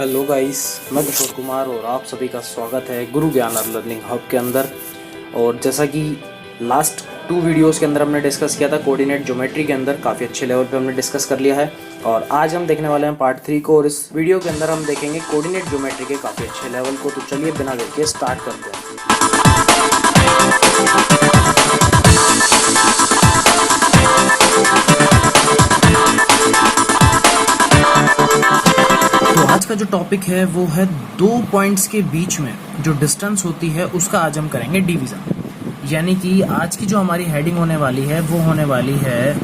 Hello guys, मैं किशोर कुमार और आप सभी का स्वागत है गुरु ज्ञान लर्निंग हब के अंदर। और जैसा कि लास्ट 2 वीडियोस के अंदर हमने डिस्कस किया था कोऑर्डिनेट ज्योमेट्री के अंदर, काफ़ी अच्छे लेवल पे हमने डिस्कस कर लिया है। और आज हम देखने वाले हैं पार्ट 3 को, और इस वीडियो के अंदर हम देखेंगे कोऑर्डिनेट ज्योमेट्री के काफ़ी अच्छे लेवल को। तो चलिए बिना देर के स्टार्ट करते हैं। तो आज का जो टॉपिक है वो है 2 पॉइंट्स के बीच में जो डिस्टेंस होती है उसका आज हम करेंगे डिवीज़न। यानी कि आज की जो हमारी हेडिंग होने वाली है वो होने वाली है,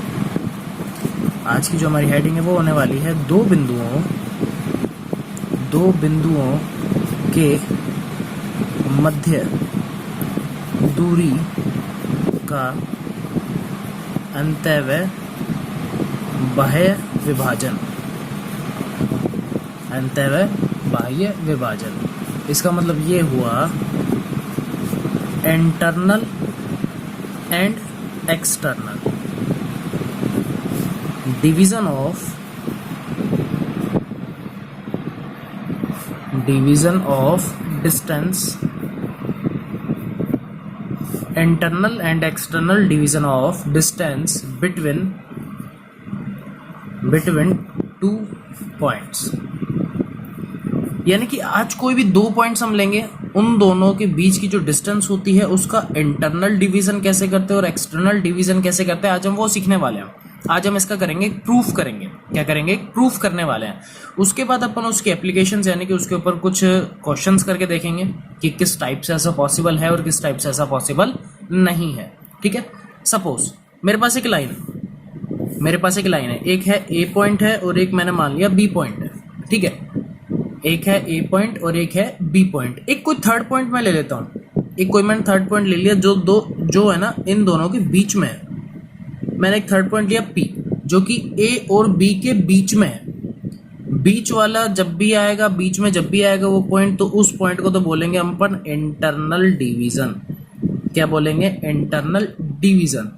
आज की जो हमारी हेडिंग है वो होने वाली है दो बिंदुओं के मध्य दूरी का अंतःव्यय बाह्य विभाजन। अंतःव्यय बाह्य विभाजन, इसका मतलब ये हुआ internal and external division of distance, internal and external division of distance between 2 points. यानी कि आज कोई भी 2 पॉइंट्स हम लेंगे, उन दोनों के बीच की जो डिस्टेंस होती है उसका इंटरनल डिवीजन कैसे करते हैं और एक्सटर्नल डिवीजन कैसे करते हैं, आज हम वो सीखने वाले हैं। आज हम इसका करेंगे प्रूफ करेंगे। क्या करेंगे? प्रूफ करने वाले हैं। उसके बाद अपन उसकी एप्लीकेशंस यानी कि उसके ऊपर कुछ क्वेश्चंस करके देखेंगे कि किस टाइप से ऐसा पॉसिबल है और किस टाइप से ऐसा पॉसिबल नहीं है। ठीक है, सपोज मेरे पास एक लाइन है, एक है ए पॉइंट है और एक मैंने मान लिया बी पॉइंट है। ठीक है, एक है ए पॉइंट और एक है बी पॉइंट। एक कोई थर्ड पॉइंट मैं ले लेता हूँ, मैंने थर्ड पॉइंट ले लिया जो है ना इन दोनों के बीच में है। मैंने एक थर्ड पॉइंट लिया P जो कि A और B के बीच में है। बीच वाला जब भी आएगा, बीच में जब भी आएगा वो पॉइंट, तो उस पॉइंट को तो बोलेंगे हम अपन इंटरनल डिवीजन। क्या बोलेंगे? Internal division.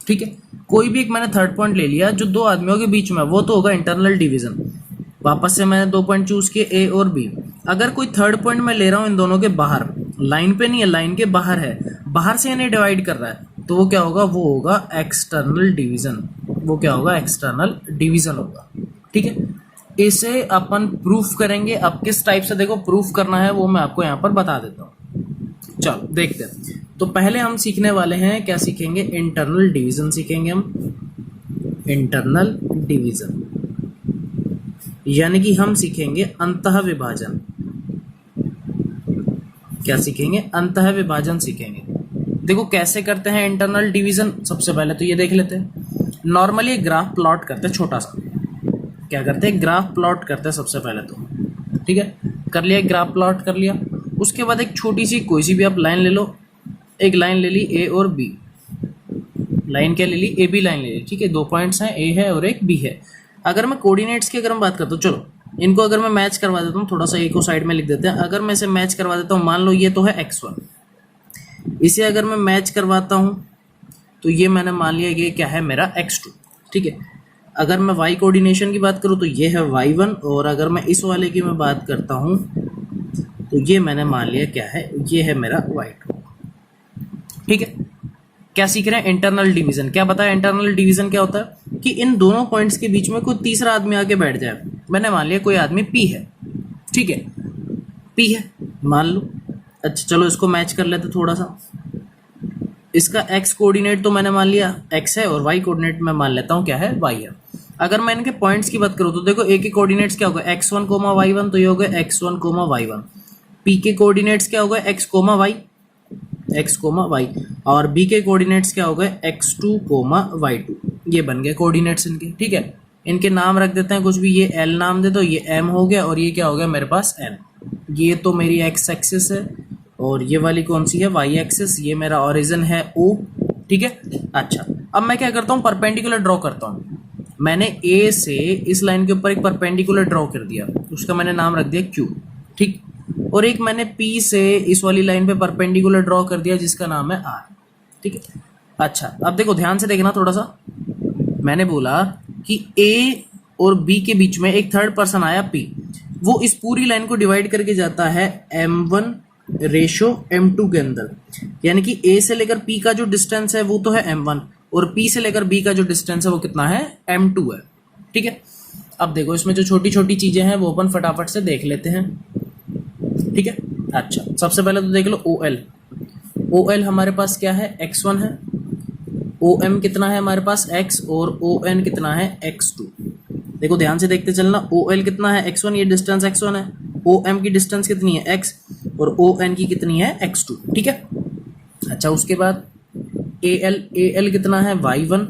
ठीक है, कोई भी एक मैंने थर्ड पॉइंट ले लिया जो 2 आदमियों के बीच में, वो तो होगा इंटरनल डिवीजन। वापस से मैंने 2 पॉइंट चूज किए A और B। अगर कोई थर्ड पॉइंट मैं ले रहा हूं इन दोनों के बाहर, लाइन पे नहीं है, लाइन के बाहर है, बाहर से इन्हें डिवाइड कर रहा है, तो वो क्या होगा? वो होगा एक्सटर्नल डिवीजन। वो क्या होगा? एक्सटर्नल डिवीजन होगा। ठीक है, इसे अपन प्रूफ करेंगे। अब किस टाइप से देखो प्रूफ करना है वो मैं आपको यहाँ पर बता देता हूँ। चलो देखते हैं। तो पहले हम सीखने वाले हैं, क्या सीखेंगे? इंटरनल डिवीजन सीखेंगे हम। इंटरनल डिवीजन यानी कि हम सीखेंगे अंतः विभाजन। क्या सीखेंगे? अंतः विभाजन सीखेंगे। देखो कैसे करते हैं इंटरनल डिवीजन। सबसे पहले तो ये देख लेते हैं। नॉर्मली ग्राफ प्लॉट करते हैं छोटा सा। क्या करते हैं? ग्राफ प्लॉट करते हैं सबसे पहले तो। ठीक है, कर लिया, ग्राफ प्लॉट कर लिया। उसके बाद एक छोटी सी कोई सी भी आप लाइन ले लो। एक लाइन ले ली A और B। लाइन क्या ले ली? A B लाइन ले ली। ठीक है, 2 पॉइंट्स हैं, A है और एक B है। अगर मैं कोऑर्डिनेट्स की अगर मैं बात करता हूँ, चलो इनको अगर मैं मैच करवा देता हूँ, थोड़ा सा A को साइड में लिख देते हैं। अगर मैं इसे मैच करवा देता हूँ, मान लो ये तो है x1, इसे अगर मैं मैच करवाता हूँ तो ये मैंने मान लिया ये क्या है? मेरा x2। ठीक है, अगर मैं y कोऑर्डिनेशन की बात करूँ तो ये है y1, और अगर मैं इस वाले की मैं बात करता हूँ तो ये मैंने मान लिया क्या है? ये है मेरा y2। ठीक है, क्या सीख रहे हैं? Internal division. क्या बताया इंटरनल डिवीजन क्या होता है? कि इन दोनों पॉइंट्स के बीच में कोई तीसरा आदमी आके बैठ जाए। मैंने मान लिया कोई आदमी P है। ठीक है, P है मान लो। अच्छा चलो इसको मैच कर लेते थोड़ा सा। इसका x कोऑर्डिनेट तो मैंने मान लिया x है, और y कोऑर्डिनेट मैं मान लेता हूँ क्या है? y है। अगर मैं इनके पॉइंट्स की बात करूँ तो देखो A के कोऑर्डिनेट्स क्या होगा? x1, y1, तो ये हो गया x1, y1। P के कोऑर्डिनेट्स क्या होगा? x, y, और B के कोऑर्डिनेट्स क्या हो गए? x2, y2। ये बन गए कोऑर्डिनेट्स इनके। ठीक है, इनके नाम रख देते हैं कुछ भी। ये L नाम दे दो, ये M हो गया, और ये क्या हो गया मेरे पास? N। ये तो मेरी x एक्सिस है, और ये वाली कौन सी है? y axis. ये मेरा ओरिजिन है O। ठीक है, अच्छा अब मैं क्या करता हूँ? परपेंडिकुलर ड्रॉ करता हूँ। मैंने A से इस लाइन के ऊपर एक परपेंडिकुलर ड्रॉ कर दिया, उसका मैंने नाम रख दिया Q। ठीक, और एक मैंने P से इस वाली लाइन पे परपेंडिकुलर ड्रॉ कर दिया जिसका नाम है R। ठीक है, अच्छा अब देखो ध्यान से देखना थोड़ा सा। मैंने बोला कि A और B के बीच में एक थर्ड पर्सन आया P। वो इस पूरी लाइन को डिवाइड करके जाता है m1 रेशो m2 के अंदर, यानी कि a से लेकर p का जो डिस्टेंस है वो तो है m1 और p से लेकर b का जो डिस्टेंस है वो कितना है m2 है। ठीक है, अब देखो इसमें जो छोटी छोटी चीजें हैं वो अपन फटाफट से देख लेते हैं। ठीक है, अच्छा सबसे पहले तो देख लो OL। OL हमारे पास क्या है, x1 है। OM कितना है हमारे पास x, और ON कितना है x2। देखो ध्यान से देखते चलना, OL कितना है x1, ये डिस्टेंस x1 है। OM की डिस्टेंस कितनी है x, और ON की कितनी है x2। ठीक है, अच्छा उसके बाद AL कितना है y1,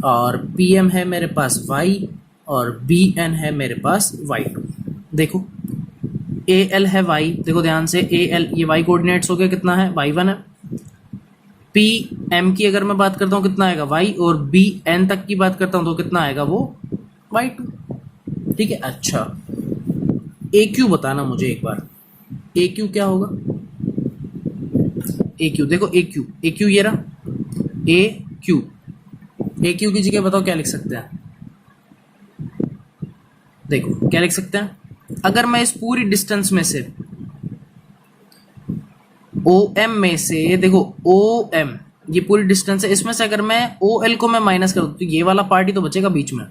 और PM है मेरे पास y, और BN है मेरे पास y2। देखो AL है y, देखो ध्यान से AL ये y कोऑर्डिनेट्स हो गया, कितना है y1 है। PM की अगर मैं बात करता हूँ कितना आएगा y, और BN तक की बात करता हूँ तो कितना आएगा वो y2। ठीक है, अच्छा AQ बताना मुझे एक बार, AQ क्या होगा। AQ देखो AQ ये रहा AQ की जगह बताओ क्या लिख सकते हैं। देखो क्या लिख सकते हैं, अगर मैं इस पूरी डिस्टेंस में से OM में से, देखो OM ये पूरी डिस्टेंस है, इसमें से अगर मैं OL को मैं माइनस कर दूं तो ये वाला पार्ट ही तो बचेगा बीच में,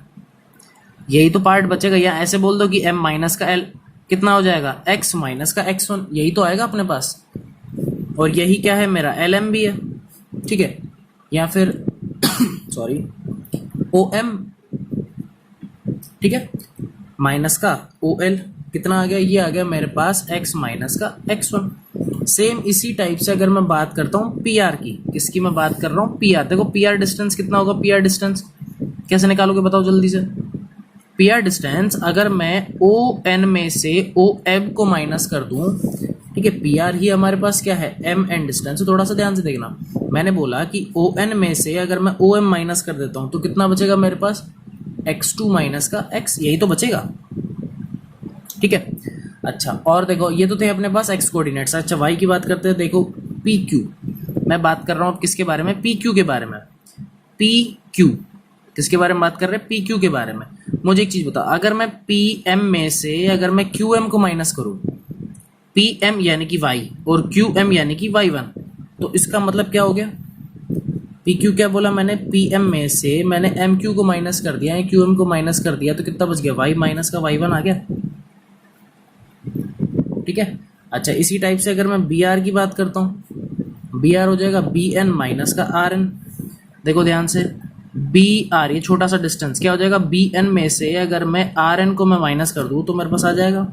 यही तो पार्ट बचेगा। या ऐसे बोल दो कि M माइनस का L कितना हो जाएगा, X माइनस का X1, यही तो आएगा अपने पास, और यही क्या है मेरा LM भी है। ठीक है, या फिर सॉरी OM, ठीक है, माइनस का OL कितना आ गया, ये आ गया मेरे पास X माइनस का X1। सेम इसी टाइप से अगर मैं बात करता हूँ PR की, किसकी मैं बात कर रहा हूँ, PR। देखो PR डिस्टेंस कितना होगा, PR डिस्टेंस कैसे निकालोगे बताओ जल्दी से। PR डिस्टेंस अगर मैं ON में से OM को माइनस कर दूं, ठीक है, PR ही हमारे पास क्या है MN डिस्टेंस। तो थोड़ा सा ध्यान से देखना, मैंने बोला कि ON में से अगर मैं OM माइनस कर देता हूं तो कितना बचेगा मेरे पास, X2 माइनस का X, यही तो बचेगा। ठीक है, अच्छा और देखो ये तो थे अपने पास x कोऑर्डिनेट्स। अच्छा y की बात करते हैं, देखो PQ, मैं बात कर रहा हूँ किसके बारे में, PQ के बारे में। PQ किसके बारे में बात कर रहे हैं, PQ के बारे में। मुझे एक चीज बताओ, अगर मैं PM में से अगर मैं QM को माइनस करूं, PM यानी कि y और QM यानी कि y1, तो इसका मतलब क्या हो गया, PQ क्या बोला मैंने, PM में से मैंने MQ को माइनस कर दिया है, QM को माइनस कर दिया, तो कितना बच गया, y माइनस का y1 आ गया। ठीक है, अच्छा इसी टाइप से अगर मैं BR की बात करता हूँ, BR हो जाएगा BN माइनस का RN। देखो ध्यान से BR ये छोटा सा डिस्टेंस क्या हो जाएगा, BN में से अगर मैं RN को मैं माइनस कर दूँ तो मेरे पास आ जाएगा,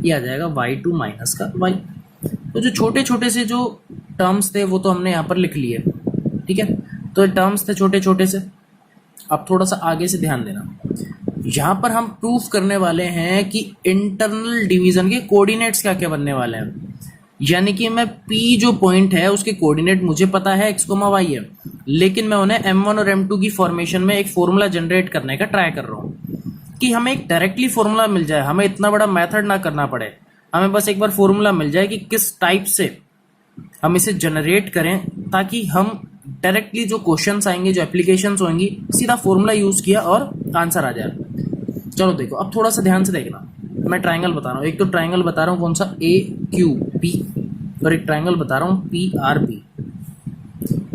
ये आ जाएगा y2 माइनस का y। तो जो छोटे छोटे से जो टर्म्स थे वो तो हमने यहाँ पर लिख लिए। ठीक है, तो टर्म्स थे छोटे छोटे से। अब थोड़ा सा आगे से ध्यान देना, यहाँ पर हम प्रूफ करने वाले हैं कि इंटरनल डिवीजन के कोऑर्डिनेट्स क्या क्या बनने वाले हैं। यानी कि मैं P जो पॉइंट है उसके कोऑर्डिनेट मुझे पता है x, y है, लेकिन मैं उन्हें M1 और M2 की फॉर्मेशन में एक फॉर्मूला जनरेट करने का ट्राई कर रहा हूँ कि हमें एक डायरेक्टली फॉर्मूला मिल जाए, हमें इतना बड़ा मेथड ना करना पड़े, हमें बस एक बार फॉर्मूला मिल जाए कि किस टाइप से हम इसे जनरेट करें, ताकि हम डायरेक्टली जो क्वेश्चंस आएंगे, जो एप्लीकेशंस होंगी, सीधा फॉर्मूला यूज किया और आंसर आ जाए। चलो देखो अब थोड़ा सा ध्यान से देखना, मैं ट्राइंगल बता रहा हूँ, एक तो ट्राइंगल बता रहा हूँ कौन सा AQP, और एक ट्राइंगल बता रहा हूँ PRP।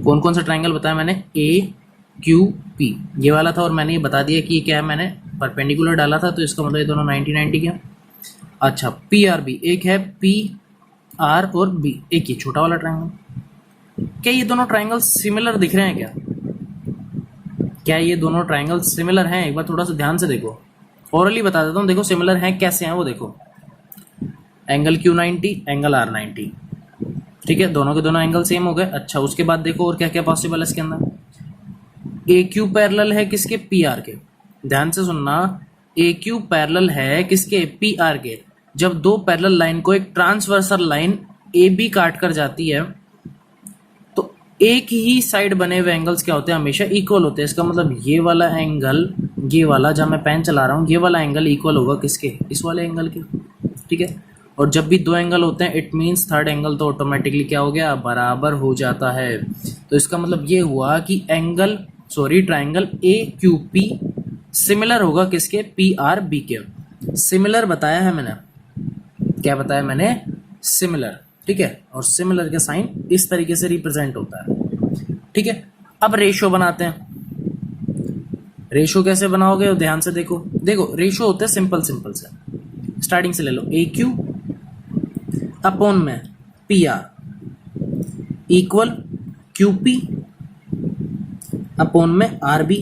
कौन कौन सा ट्राइंगल बताया मैंने, AQP ये वाला था, और मैंने ये बता दिया कि ये क्या है, मैंने परपेंडिकुलर डाला था तो इसका मतलब ये दोनों 90-90 के। अच्छा PRB, एक है PR और B, एक ये छोटा वाला ट्राइंगल। क्या ये दोनों ट्राइंगल सिमिलर दिख रहे हैं क्या ये दोनों ट्राइंगल सिमिलर हैं, एक बार थोड़ा सा ध्यान से देखो, ओरली बता देता हूँ। देखो सिमिलर हैं, कैसे हैं वो देखो, एंगल Q90, एंगल R90। ठीक है, दोनों के दोनों एंगल सेम हो गए। अच्छा उसके बाद देखो और क्या क्या पॉसिबल है इसके अंदर, AQ पैरेलल है किसके, PR के। ध्यान से सुनना, AQ पैरेलल है किसके, PR के। जब दो पैरेलल लाइन को एक ट्रांसवर्सल लाइन AB काट कर जाती है तो एक ही साइड बने हुए एंगल्स क्या होते हैं, हमेशा इक्वल होते हैं। इसका मतलब ये वाला एंगल, ये वाला जब मैं पेन चला रहा हूँ, ये वाला एंगल इक्वल होगा किसके, इस वाले एंगल के। ठीक है, और जब भी दो एंगल होते हैं इट मीन्स थर्ड एंगल तो ऑटोमेटिकली क्या हो गया, बराबर हो जाता है। तो इसका मतलब ये हुआ कि ट्राइंगल AQP सिमिलर होगा किसके, PRB के। सिमिलर बताया है मैंने, क्या बताया मैंने, सिमिलर, ठीक है। और सिमिलर का साइन इस तरीके से रिप्रेजेंट होता है, ठीक है। अब रेशो बनाते हैं। रेशो कैसे बनाओगे, ध्यान से देखो, देखो रेशो होते हैं सिंपल सिंपल से, स्टार्टिंग से ले लो, ए क्यू अपॉन में P R equal Q P upon में R B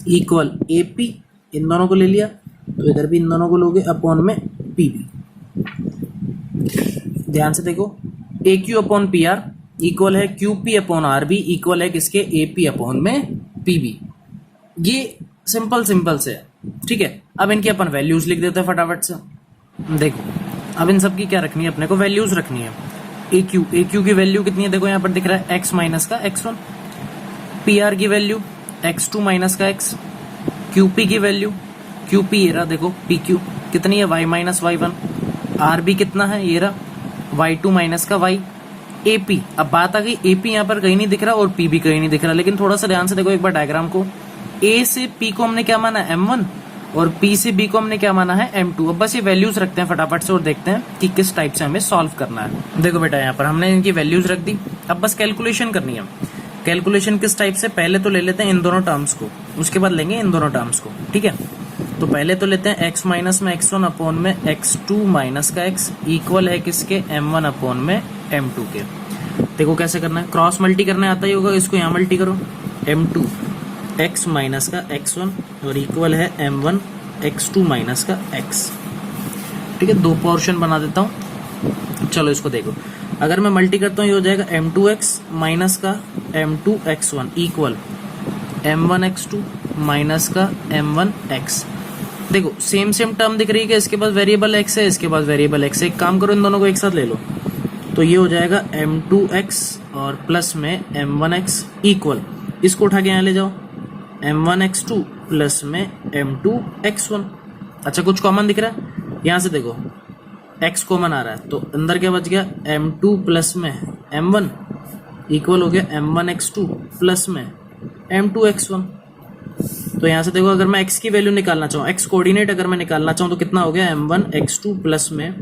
equal A P, इन दोनों को ले लिया तो इधर भी इन दोनों को लोगे, अपॉन में पी बी। ध्यान से देखो, A Q upon P R equal है Q P upon R B equal है किसके, ए पी अपॉन में पी बी। ये सिंपल सिंपल से है, ठीक है। अब इनकी अपन वैल्यूज लिख देते हैं फटाफट से। देखो अब इन सब की क्या रखनी है, अपने को वैल्यूज रखनी है। ए क्यू की वैल्यू कितनी है, देखो यहाँ पर दिख रहा है एक्स माइनस का एक्स वन। पी आर की वैल्यू एक्स टू माइनस का एक्स। क्यू पी की वैल्यू, क्यू पी ये रहा देखो, पी क्यू कितनी है, y minus y one. R B कितना है, ये रहा वाई टू माइनस का वाई। ए पी, अब बात आ गई, ए पी यहाँ पर कहीं नहीं दिख रहा और पी भी कहीं नहीं दिख रहा, लेकिन थोड़ा सा ध्यान से देखो एक बार डायग्राम को। ए से पी को हमने क्या माना, M1, और पी से बी को हमने क्या माना है, M2। अब बस ये वैल्यूज रखते हैं फटाफट से और देखते हैं कि किस टाइप से हमें सॉल्व करना है। देखो बेटा यहाँ पर हमने इनकी वैल्यूज रख दी, अब बस कैलकुलेशन करनी है। कैलकुलेशन किस टाइप से, पहले तो ले लेते हैं इन दोनों टर्म्स को, उसके बाद लेंगे इन दोनों टर्म्स को, ठीक है। तो पहले तो लेते हैं x माइनस में x1 अपॉन में x2 माइनस का x इक्वल है किसके, M1 अपॉन में M2 के। देखो कैसे करना है, क्रॉस मल्टी करने आता ही होगा, इसको यहाँ मल्टी करो, M2 x माइनस का x1 और इक्वल है M1 x2 माइनस का x, ठीक है। दो पोर्शन बना देता हूँ, चलो इसको देखो। अगर मैं मल्टी करता हूँ ये हो जाएगा M2x माइनस का M2x1 इक्वल M1x2 माइनस का M1x। देखो सेम सेम टर्म दिख रही है कि इसके पास वेरिएबल x है, इसके पास वेरिएबल x है। एक काम करो, इन दोनों को एक साथ ले लो, तो ये हो जाएगा M2x और प्लस में M1x इक्वल, इसको उठा के यहाँ ले जाओ, M1x2 प्लस में M2x1। अच्छा कुछ कॉमन दिख रहा है, यहाँ से देखो x कॉमन आ रहा है, तो अंदर क्या बच गया, M2 प्लस में M1 इक्वल हो गया M1x2 प्लस में M2x1। तो यहाँ से देखो अगर मैं x की वैल्यू निकालना चाहूँ, x कोऑर्डिनेट अगर मैं निकालना चाहूँ तो कितना हो गया, M1x2 प्लस में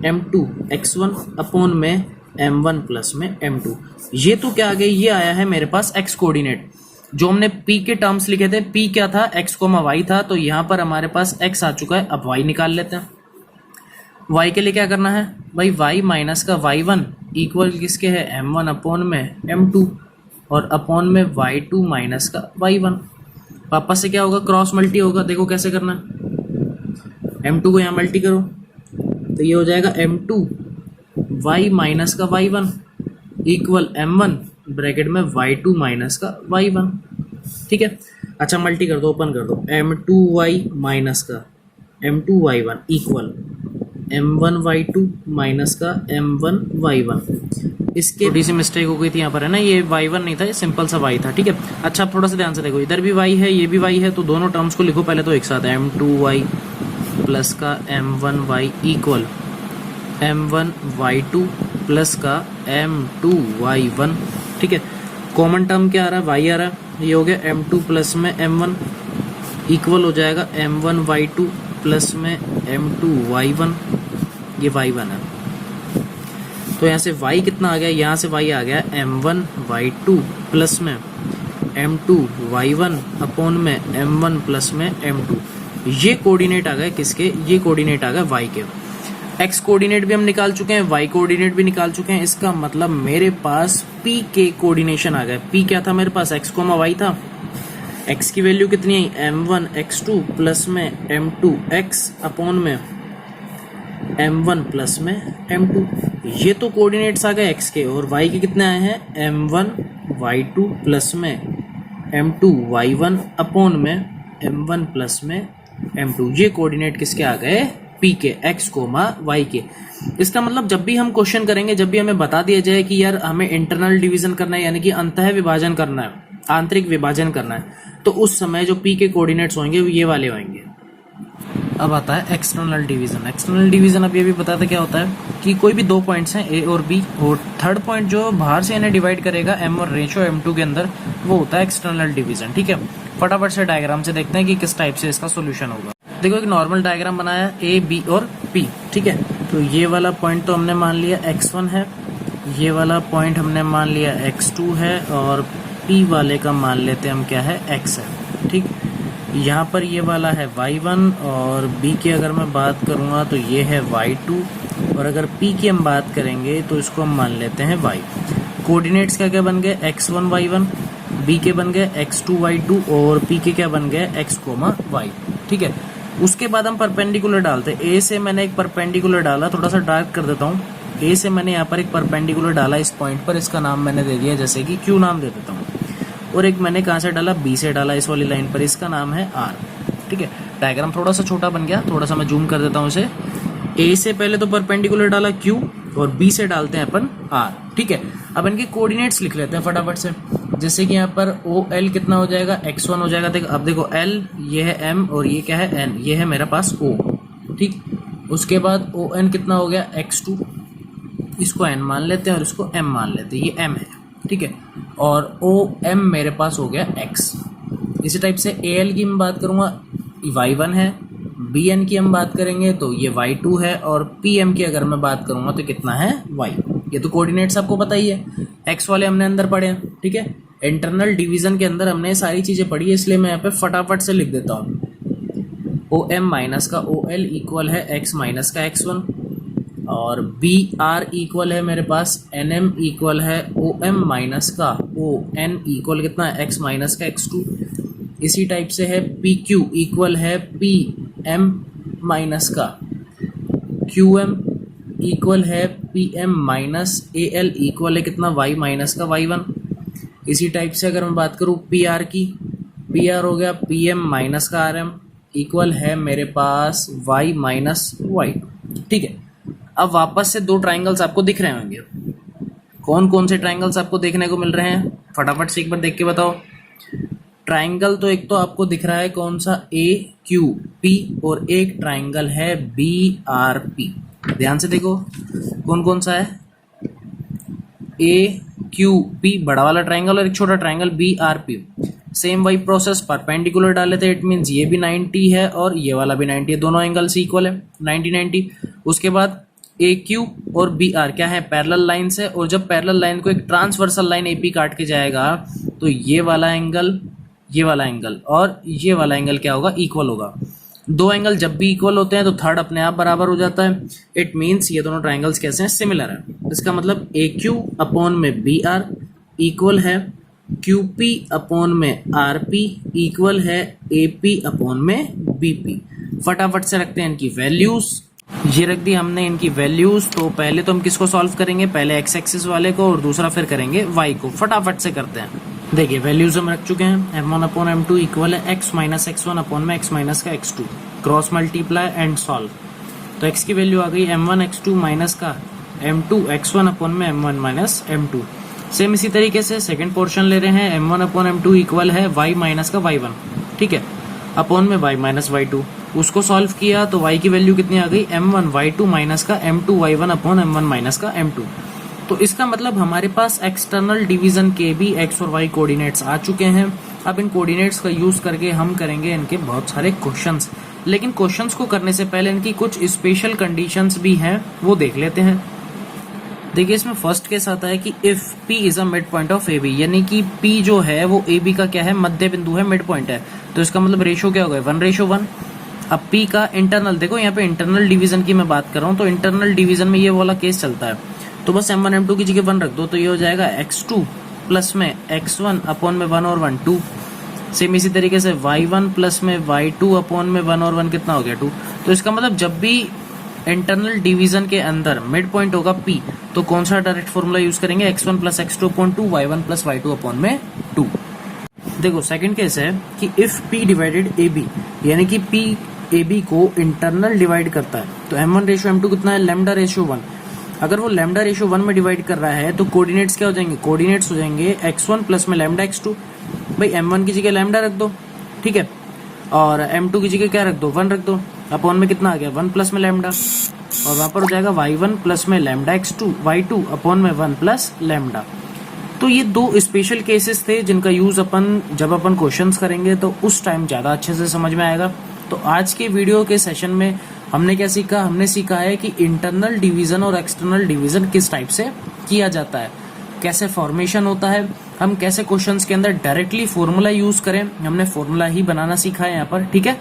M2x1 अपॉन में M1 प्लस में M2। ये तो क्या आ गया, ये आया है मेरे पास x कोऑर्डिनेट। जो हमने p के टर्म्स लिखे थे, p क्या था, x, y था, तो यहाँ पर हमारे पास x आ चुका है। अब y निकाल लेते हैं। y के लिए क्या करना है भाई, y माइनस का y1 इक्वल किसके है, M1 अपॉन में M2 और अपॉन में y2 माइनस का y1। वापस से क्या होगा, क्रॉस मल्टी होगा। देखो कैसे करना है, M2 को यहाँ मल्टी करो तो ये हो जाएगा M2 y माइनस का y1 इक्वल M1 ब्रैकेट में y2 माइनस का y1, ठीक है। अच्छा मल्टी कर दो, ओपन कर दो, M2y माइनस का M2y1 इक्वल M1y2 माइनस का M1y1। इसके थोड़ी सी मिस्टेक हो गई थी यहाँ पर, है ना, ये y1 नहीं था, ये सिंपल सा y था, ठीक है। अच्छा अब थोड़ा सा ध्यान से देखो, इधर भी y है, ये भी y है, तो दोनों टर्म्स को लिखो पहले तो एक साथ, M2y प्लस का M1y इक्वल M1y2 प्लस का M2y1, ठीक है। कॉमन टर्म क्या आ रहा है, y आ रहा है, ये हो गया M2 प्लस में M1 इक्वल हो जाएगा M1y2 प्लस में M2y1, ये y1 है। तो यहाँ से y कितना आ गया, यहाँ से y आ गया M1y2 प्लस में M2y1 अपॉन में M1 प्लस में M2। ये कोऑर्डिनेट आ गए किसके, ये कोऑर्डिनेट आ गए y के। x कोऑर्डिनेट भी हम निकाल चुके हैं, y कोऑर्डिनेट भी निकाल चुके हैं। इसका मतलब मेरे पास p के कोऑर्डिनेशन आ गए। p क्या था मेरे पास, x, y था। x की वैल्यू कितनी है, M1 x2 प्लस में M2x अपॉन में M1 प्लस में M2। ये तो कोऑर्डिनेट्स आ गए x के, और y के कितने आए हैं, M1 y2 प्लस में M2 y1 अपॉन में M1 प्लस में M2। ये कोऑर्डिनेट किसके आ गए, p के, x, y के। इसका मतलब जब भी हम क्वेश्चन करेंगे, जब भी हमें बता दिया जाए कि यार हमें इंटरनल डिवीजन करना है, यानी कि अंतः विभाजन करना है, आंतरिक विभाजन करना है, तो उस समय जो p के कोऑर्डिनेट्स होंगे वो ये वाले होंगे। अब आता है एक्सटर्नल डिवीजन। एक्सटर्नल डिवीजन अब ये भी पता था क्या होता है कि कोई भी दो पॉइंट्स हैं a और b, और थर्ड पॉइंट जो बाहर से इन्हें डिवाइड करेगा m और रेशो m2 के अंदर, वो होता है एक्सटर्नल डिवीजन, ठीक है। फटाफट से डायग्राम से देखते हैं कि किस टाइप से इसका सोल्यूशन होगा। देखो एक नॉर्मल डायग्राम बनाया ए बी और पी, ठीक है। तो ये वाला पॉइंट तो हमने मान लिया x1 है, ये वाला पॉइंट हमने मान लिया x2 है, और पी वाले का मान लेते हैं हम क्या है x है, ठीक। यहाँ पर ये वाला है y1 और b की अगर मैं बात करूँगा तो ये है y2, और अगर p की हम बात करेंगे तो इसको हम मान लेते हैं y। कोऑर्डिनेट्स क्या क्या बन गए, x1 y1, b के बन गए x2 y2 और p के क्या बन गए x, y, ठीक है। उसके बाद हम परपेंडिकुलर डालते हैं। ए से मैंने एक परपेंडिकुलर डाला, थोड़ा सा डार्क कर देता हूँ। ए से मैंने यहाँ पर एक परपेंडिकुलर डाला इस पॉइंट पर, इसका नाम मैंने दे दिया जैसे कि क्यू नाम दे देता हूँ। और एक मैंने कहाँ से डाला, बी से डाला इस वाली लाइन पर, इसका नाम है आर, ठीक है। डायग्राम थोड़ा सा छोटा बन गया, थोड़ा सा मैं जूम कर देता हूँ इसे। ए से पहले तो परपेंडिकुलर डाला क्यू और बी से डालते हैं अपन आर, ठीक है। अब इनके कोऑर्डिनेट्स लिख लेते हैं फटाफट से। जैसे कि यहाँ पर ओ एल कितना हो जाएगा, x1 हो जाएगा। देखो अब देखो एल ये है m और ये क्या है n, ये है मेरे पास o, ठीक। उसके बाद ओ एन कितना हो गया x2, इसको n मान लेते हैं और इसको m मान लेते हैं, ये m है, ठीक है। और ओ m मेरे पास हो गया x। इसी टाइप से ए एल की मैं बात करूँगा y1 है, बी एन की हम बात करेंगे तो ये y2 है, और पी एम की अगर मैं बात करूँगा तो कितना है y। ये तो कोऑर्डिनेट्स आपको पता ही है, x वाले हमने अंदर पढ़े हैं, ठीक है। इंटरनल डिवीजन के अंदर हमने सारी चीज़ें पढ़ी है, इसलिए मैं यहाँ पे फटाफट से लिख देता हूँ। ओ एम माइनस का ओ एल इक्वल है x माइनस का x1, और बी आर इक्वल है मेरे पास एन एम इक्वल है ओ एम माइनस का ओ एन इक्वल कितना है x माइनस का x2। इसी टाइप से है पी क्यू इक्वल है पी एम माइनस का क्यू एम इक्वल है P M minus A L equal है कितना y माइनस का y1। इसी टाइप से अगर मैं बात करूँ पी आर की, पी आर हो गया पी एम माइनस का आर एम इक्वल है मेरे पास y माइनस वाई, ठीक है। अब वापस से दो ट्राइंगल्स आपको दिख रहे होंगे। कौन कौन से ट्राइंगल्स आपको देखने को मिल रहे हैं, फटाफट से एक बार देख के बताओ। ट्राइंगल तो एक तो आपको दिख रहा है कौन सा, ए क्यू पी, और एक ट्राइंगल है बी आर पी। ध्यान से देखो कौन कौन सा है, ए क्यू पी बड़ा वाला ट्राइंगल और एक छोटा triangle B R P. Same वही प्रोसेस, परपेंडिकुलर डाले थे, इट मीन्स ये भी 90 है और ये वाला भी 90 है, दोनों एंगल्स इक्वल है 90-90। उसके बाद ए क्यू और बी आर क्या है, पैरेलल लाइन्स है, और जब पैरेलल लाइन को एक ट्रांसवर्सल लाइन ए पी काट के जाएगा तो ये वाला एंगल, ये वाला एंगल और ये वाला एंगल क्या होगा, इक्वल होगा। दो एंगल जब भी इक्वल होते हैं तो थर्ड अपने आप बराबर हो जाता है। इट मीन्स ये दोनों ट्राइंगल्स कैसे हैं, सिमिलर है। इसका मतलब ए क्यू अपॉन में बी आर इक्वल है क्यू पी अपॉन में आर पी इक्वल है ए पी अपॉन में बी पी। फटाफट से रखते हैं इनकी वैल्यूज। ये रख दी हमने इनकी वैल्यूज। तो पहले तो हम किसको सॉल्व करेंगे, पहले एक्स एक्सिस वाले को और दूसरा फिर करेंगे वाई को। फटाफट से करते हैं। देखिए वैल्यूज हम रख चुके हैं, m1 अपॉन m2 इक्वल है x माइनस x1 अपॉन में x माइनस का x2, cross multiply and solve. तो x की वैल्यू आ गई m1 x2 माइनस का m2 x1 अपॉन में m1 माइनस m2। सेम इसी तरीके से सेकंड पोर्शन ले रहे हैं, m1 अपॉन m2 इक्वल है y माइनस का y1, ठीक है, अपॉन में y माइनस y2। उसको सॉल्व किया तो y की वैल्यू कितनी आ गई, m1 y2 माइनस का m2 y1 upon m1 minus का m2। तो इसका मतलब हमारे पास एक्सटर्नल डिवीजन के भी x और y कोऑर्डिनेट्स आ चुके हैं। अब इन कोऑर्डिनेट्स का यूज करके हम करेंगे इनके बहुत सारे क्वेश्चंस, लेकिन क्वेश्चंस को करने से पहले इनकी कुछ स्पेशल कंडीशंस भी हैं, वो देख लेते हैं। देखिए इसमें फर्स्ट केस आता है कि if P is a mid point of AB, यानी कि P जो है वो AB का क्या है, मध्य बिंदु है, मिड पॉइंट है। तो इसका मतलब रेशो क्या होगा, 1:1। अब P का इंटरनल, देखो यहाँ पे इंटरनल डिवीजन की मैं बात कर रहा हूँ, तो इंटरनल डिवीजन में ये वाला केस चलता है। तो बस m1 m2 की जगह 1 रख दो, तो ये हो जाएगा x2 प्लस में x1 अपॉन में 1 और 1 2। सेम इसी तरीके से y1 प्लस में y2 अपॉन में 1 और 1 कितना हो गया 2। तो इसका मतलब जब भी इंटरनल डिवीजन के अंदर मिड पॉइंट होगा P, तो कौन सा डायरेक्ट फॉर्मूला यूज करेंगे, x1 plus x2 upon 2, y1 plus y2 upon में 2। देखो सेकंड केस है कि इफ P डिवाइडेड AB, यानी कि P AB को इंटरनल डिवाइड करता है, तो m1 रेशो m2 कितना है, लैम्डा रेशो 1। अगर वो लैम्डा रेशो 1 में डिवाइड कर रहा है तो कोऑर्डिनेट्स क्या हो जाएंगे, कोऑर्डिनेट्स हो जाएंगे x1 प्लस में लैम्डा x2। भाई m1 की जगह लैम्डा रख दो, ठीक है, और m2 की जगह क्या रख दो, 1 रख दो, अपॉन में कितना आ गया 1 प्लस में लैम्डा, और वहां पर हो जाएगा y1 प्लस में लैम्डा x2 y2 अपॉन में 1 प्लस लैम्डा। तो ये दो स्पेशल केसेस थे जिनका यूज अपन जब अपन क्वेश्चंस करेंगे तो उस टाइम ज्यादा अच्छे से समझ में आएगा। तो आज के वीडियो के सेशन में हमने क्या सीखा, हमने सीखा है कि इंटरनल डिवीजन और एक्सटर्नल डिवीजन किस टाइप से किया जाता है, कैसे फॉर्मेशन होता है, हम कैसे क्वेश्चंस के अंदर डायरेक्टली फॉर्मूला यूज करें, हमने फॉर्मूला ही बनाना सीखा है यहाँ पर, ठीक है।